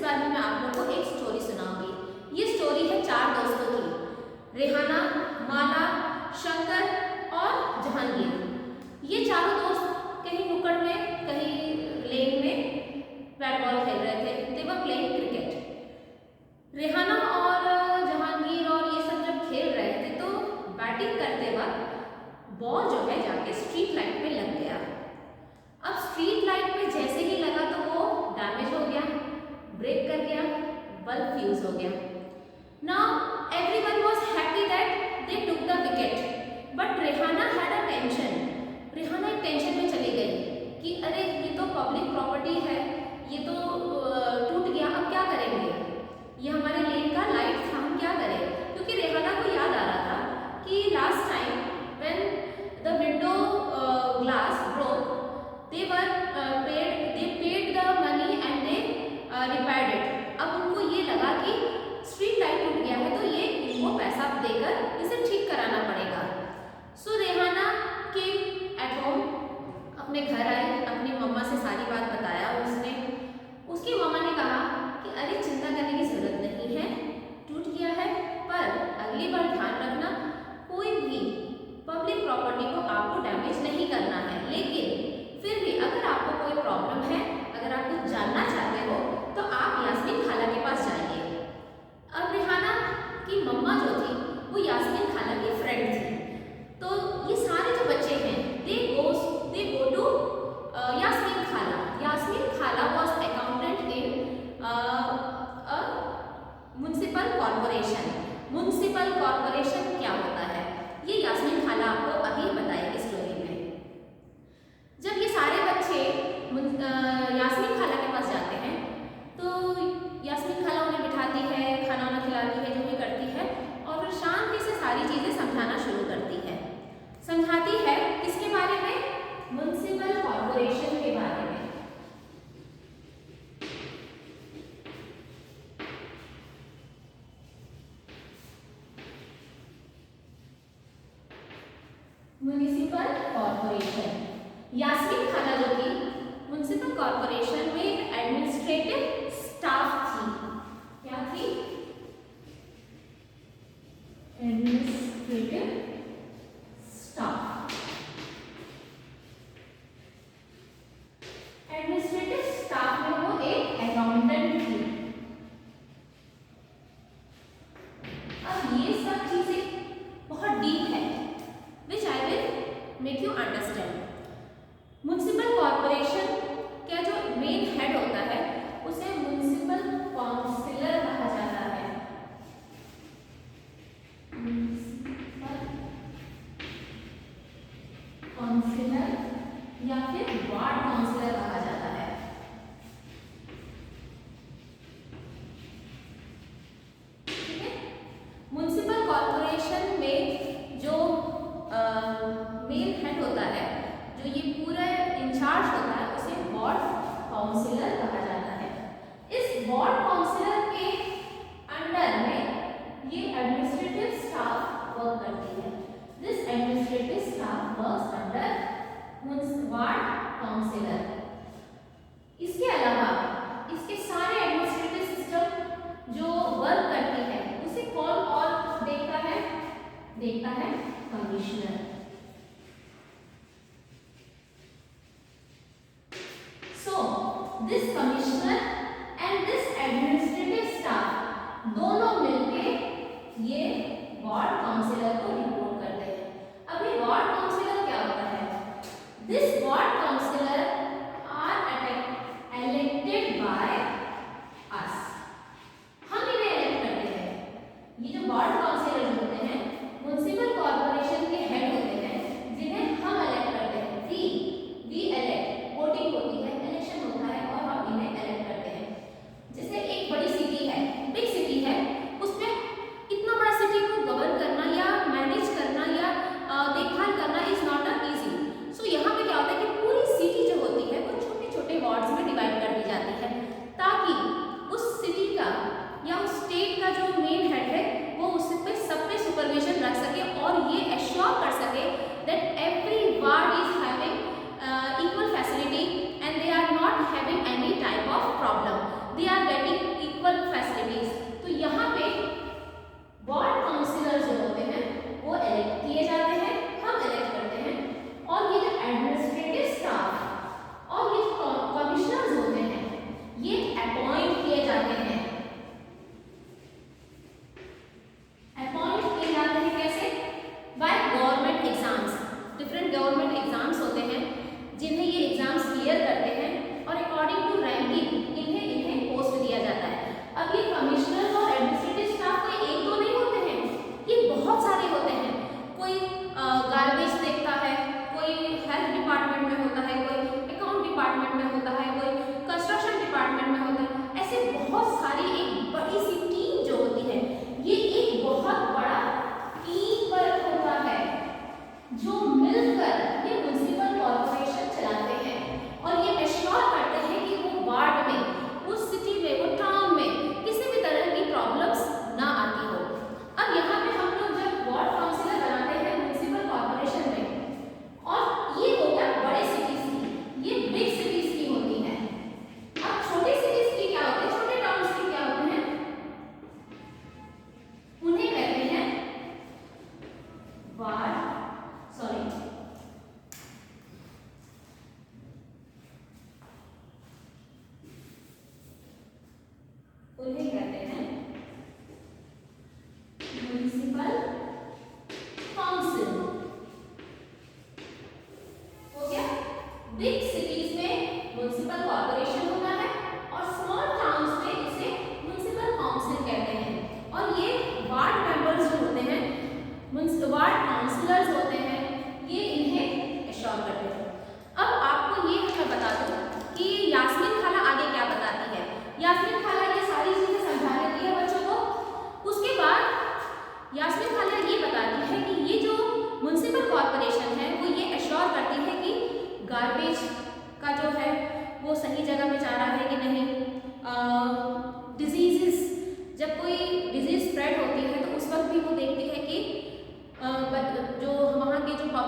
बार में मैं आप लोगों को एक स्टोरी सुनाऊंगी। ये स्टोरी है 4 दोस्तों की, रेहाना, माला, शंकर और जहांगीर। ये चारों दोस्त कहीं नुक्कड़ में, कहीं लेन में बैट बॉल खेल रहे थे। दे वर प्लेइंग क्रिकेट। रेहाना और जहांगीर और ये सब जब खेल रहे थे तो बैटिंग करते वक्त बॉल जो है जाके स्ट्रीट लाइट पे लग गया। अब स्ट्रीट लाइट पे जैसे ही लगा तो वो डैमेज हो गया, ब्रेक कर गया, बल्ब फ्यूज हो गया। Now everyone was happy that they took the wicket, but Rehana had a tension. Rehana एक टेंशन में चली गई कि अरे ये तो पब्लिक प्रॉपर्टी है, ये तो टूट गया, अब क्या करेंगे, ये हमारे लेन का लाइट था, हम क्या करें। क्योंकि रेहाना को याद आ रहा था कि last time when the window glass broke they paid the money and they repaired it। अब उनको ये लगा कि स्ट्रीट लाइट टूट गया है तो ये इनको पैसा देकर इसे ठीक कराना पड़ेगा। सो रेहाना केम एट होम, अपने घर आई, अपनी मम्मा से सारी बात बताया उसने। उसकी मम्मा ने कहा कि अरे चिंता करने की जरूरत नहीं है, टूट गया है, पर अगली बार ध्यान रखना कोई भी पब्लिक प्रॉपर्टी को आपको डैमेज नहीं करना है। लेकिन फिर भी अगर आपको कोई प्रॉब्लम है, अगर आप कुछ जानना चाहते हो तो आप यास्मीन खाला के पास जाइए। अब रेहाना की मम्मा जो थी वो यास्मीन खाला की फ्रेंड थी। तो ये सारे जो बच्चे हैं दे गो टू यास्मीन खाला। यास्मीन खाला was accountant in municipal corporation. Municipal corporation क्या होता है ये यास्मीन खाला आपको अभी बताएगी स्टोरी में। जब ये सारे बच्चे यास्मीन खाला के पास जाते हैं तो यास्मीन खाला उन्हें बिठाती है, खाना वाना खिलाती है, जो भी करती है, और फिर शांति से सारी चीज़ें समझाना शुरू करती है। समझाती है किसके बारे में? म्युनिसिपल कॉर्पोरेशन के बारे में। म्युनिसिपल कॉर्पोरेशन, यास्मीन खाला जो थी म्युनिसिपल कॉर्पोरेशन में एडमिनिस्ट्रेटिव स्टाफ थी। क्या थी? Administrative staff. एडमिनिस्ट्रेटिव स्टाफ में वो एक अकाउंटेंट थी। अब ये सब चीजें बहुत डीप है, which I will make you understand. Municipal corporation का जो मेन हेड होता है उसे म्युनिसिपल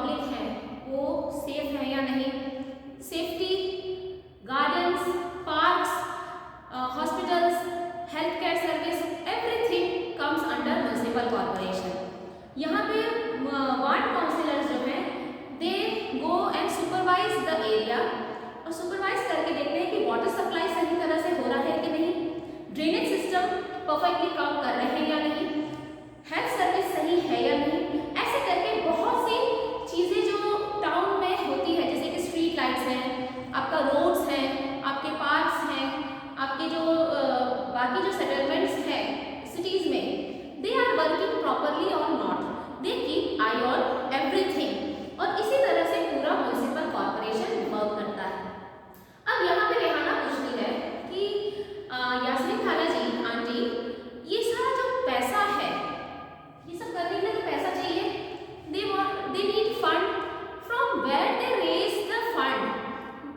पब्लिक है वो सेफ है या नहीं, safety, gardens, parks, hospitals, health care service, everything comes under municipal corporation. यहाँ पे वार्ड काउंसिलर्स जो हैं they go and supervise the area, और सुपरवाइज करके देखते हैं कि वाटर सप्लाई सही तरह से हो रहा है कि नहीं, ड्रेनेज सिस्टम परफेक्टली काम कर रहे हैं या नहीं, हेल्थ सर्विस सही है या नहीं। ऐसे करके बहुत सी चीज़ें जो टाउन में होती है, जैसे कि स्ट्रीट लाइट्स हैं, आपका रोड्स हैं, आपके पार्क्स हैं, आपके जो बाकी जो सेटलमेंट्स हैं सिटीज़ में, दे आर वर्किंग प्रॉपरली और not, they keep I on everything. और इसी तरह से पूरा म्युनिसिपल कॉर्पोरेशन वर्क करता है। अब यहाँ पे रेहाना पूछती है कि यास्मीन खाला जी, आंटी, ये सारा जो पैसा है, ये सब करने के लिए तो पैसा चाहिए, they need fund, from where they raise the fund,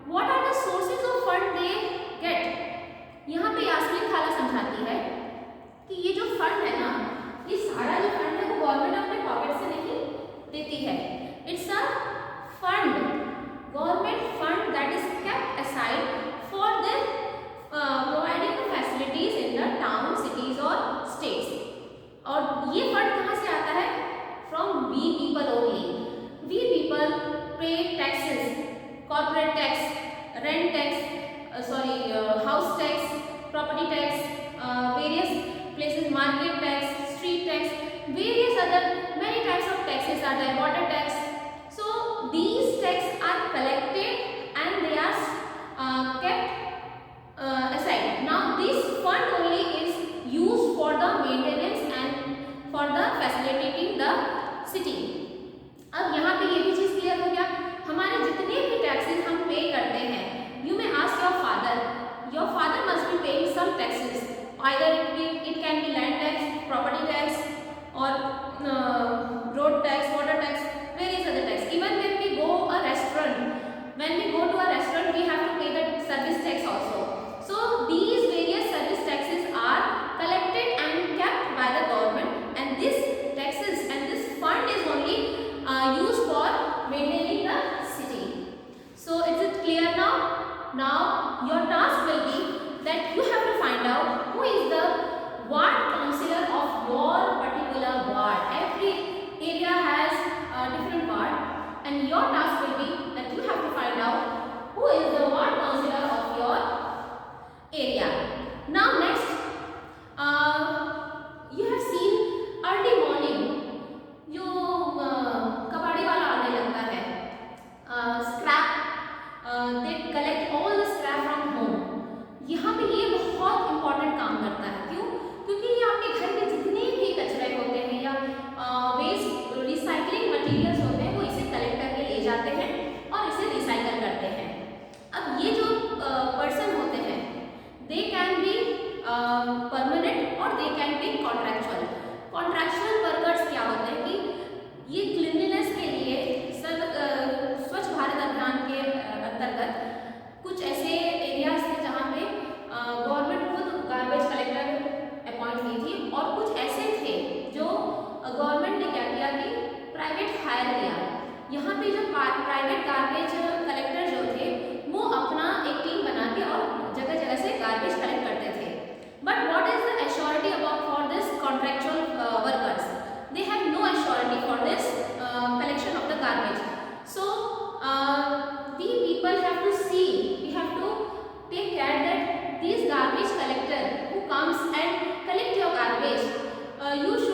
what are the sources of fund they get. यहाँ पे यास्मीन खाला समझाती है कि ये जो फंड है ना, ये सारा जो फंड है वो गवर्नमेंट अपने पॉकेट से नहीं देती है, it's a fund, government fund that is kept aside for the providing the facilities in the town, cities और स्टेट्स। और ये फंड कहाँ से आता है? From we people only. We people pay taxes, corporate tax, rent tax, house tax, property tax, various places, market tax, street tax, various other many types of taxes are there, water tax. So these tax are collected and they are kept aside. Now this fund only is used for the maintenance and for the facilitating the city. अब यहाँ पे ये भी चीज clear हो गया, हमारे जितने भी टैक्सेस हम पे करते हैं, you may ask your father must be paying some taxes. Either it can be land tax, property tax, or road tax, water tax, various other tax. Even when we go to a restaurant, we have to pay the service tax also. So these various service taxes are collected and kept by the government, and this taxes and this fund is only used for maintaining the city. So is it clear now? Now your task will be that you have to find out who is the ward councillor of your particular ward. Every area has a different ward, and your task will be that you have to find out who is the ward councillor of your area. Now next, you have seen early morning जो कबाड़ी वाला आने लगता है, scrap, they collect all the scrap from home. यहाँ पे ये बहुत इंपॉर्टेंट काम करता है। क्यों? क्योंकि ये आपके घर में जितने भी कचरे होते हैं या वेस्ट रिसाइकलिंग मटेरियल्स होते हैं, वो इसे कलेक्ट करके ले जाते हैं और इसे रिसाइकल करते हैं। अब ये जो पर्सन होते हैं, दे कैन बी परमानेंट और they can be contractual. Contractual workers क्या होते हैं कि ये क्लीनलीनेस के लिए स्वच्छ भारत अभियान के अंतर्गत कुछ ऐसे एरियाज थे जहाँ पे गवर्नमेंट खुद गार्बेज कलेक्टर अपॉइंट की थी, और कुछ ऐसे थे जो गवर्नमेंट ने क्या किया कि प्राइवेट हायर किया। यहाँ पे जो प्राइवेट गार्बेज कलेक्टर जो थे वो अपना एक टीम बना के और जगह जगह से गार्बेज कलेक्ट करते थे। But what is the assurity about for this contractual workers? They have no assurity for this collection of the garbage. So we people have to see, we have to take care that these garbage collector who comes and collect your garbage, you should